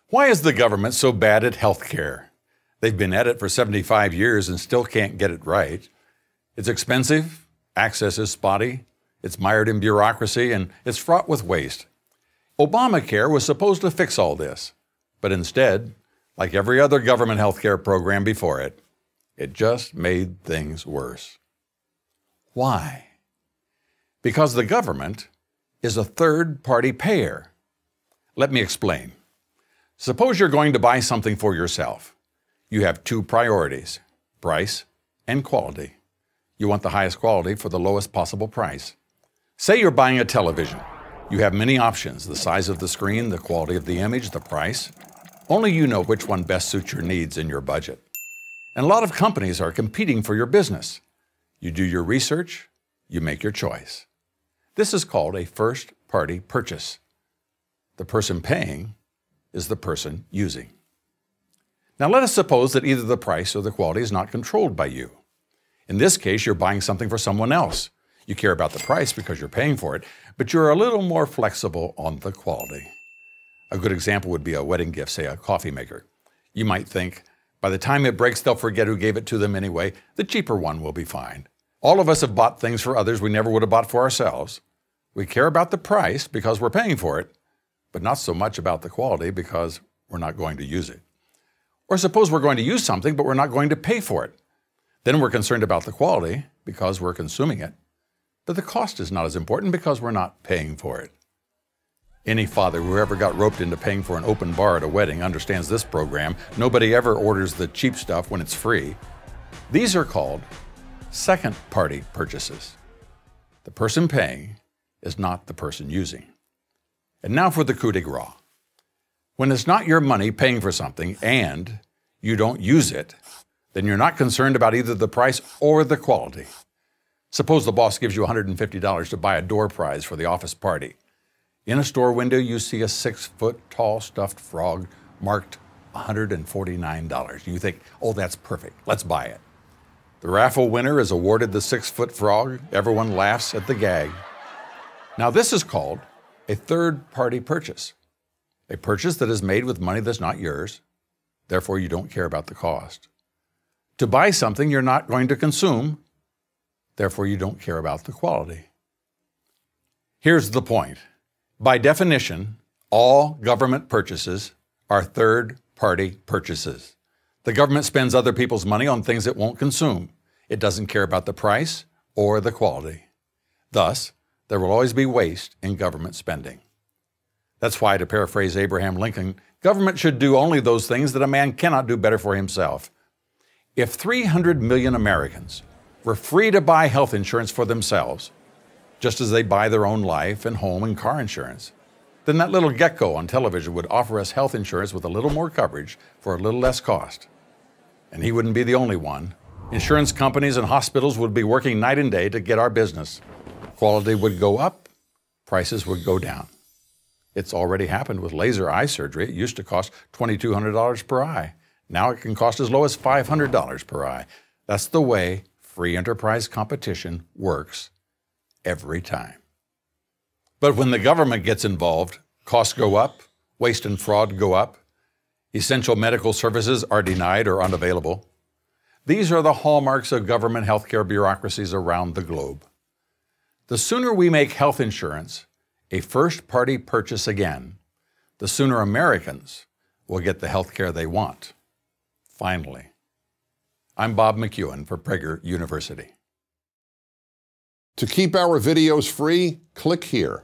Why is the government so bad at health care? They've been at it for 75 years and still can't get it right. It's expensive, access is spotty, it's mired in bureaucracy, and it's fraught with waste. Obamacare was supposed to fix all this, but instead, like every other government health care program before it, it just made things worse. Why? Because the government is a third-party payer. Let me explain. Suppose you're going to buy something for yourself. You have two priorities, price and quality. You want the highest quality for the lowest possible price. Say you're buying a television. You have many options, the size of the screen, the quality of the image, the price. Only you know which one best suits your needs and your budget. And a lot of companies are competing for your business. You do your research, you make your choice. This is called a first-party purchase. The person paying is the person using. Now let us suppose that either the price or the quality is not controlled by you. In this case, you're buying something for someone else. You care about the price because you're paying for it, but you're a little more flexible on the quality. A good example would be a wedding gift, say a coffee maker. You might think, by the time it breaks, they'll forget who gave it to them anyway. The cheaper one will be fine. All of us have bought things for others we never would have bought for ourselves. We care about the price because we're paying for it, but not so much about the quality because we're not going to use it. Or suppose we're going to use something, but we're not going to pay for it. Then we're concerned about the quality because we're consuming it. But the cost is not as important because we're not paying for it. Any father who ever got roped into paying for an open bar at a wedding understands this program. Nobody ever orders the cheap stuff when it's free. These are called second-party purchases. The person paying is not the person using. And now for the coup de grace. When it's not your money paying for something and you don't use it, then you're not concerned about either the price or the quality. Suppose the boss gives you $150 to buy a door prize for the office party. In a store window, you see a 6-foot-tall stuffed frog marked $149. You think, oh, that's perfect. Let's buy it. The raffle winner is awarded the 6-foot frog. Everyone laughs at the gag. Now, this is called a third-party purchase. A purchase that is made with money that's not yours. Therefore, you don't care about the cost. To buy something you're not going to consume. Therefore, you don't care about the quality. Here's the point. By definition, all government purchases are third-party purchases. The government spends other people's money on things it won't consume. It doesn't care about the price or the quality. Thus, there will always be waste in government spending. That's why, to paraphrase Abraham Lincoln, government should do only those things that a man cannot do better for himself. If 300 million Americans were free to buy health insurance for themselves, just as they buy their own life and home and car insurance, then that little gecko on television would offer us health insurance with a little more coverage for a little less cost. And he wouldn't be the only one. Insurance companies and hospitals would be working night and day to get our business. Quality would go up, prices would go down. It's already happened with laser eye surgery. It used to cost $2,200 per eye. Now it can cost as low as $500 per eye. That's the way free enterprise competition works every time. But when the government gets involved, costs go up, waste and fraud go up, essential medical services are denied or unavailable. These are the hallmarks of government healthcare bureaucracies around the globe. The sooner we make health insurance a first-party purchase again, the sooner Americans will get the health care they want. Finally. I'm Bob McEwen for Prager University. To keep our videos free, click here.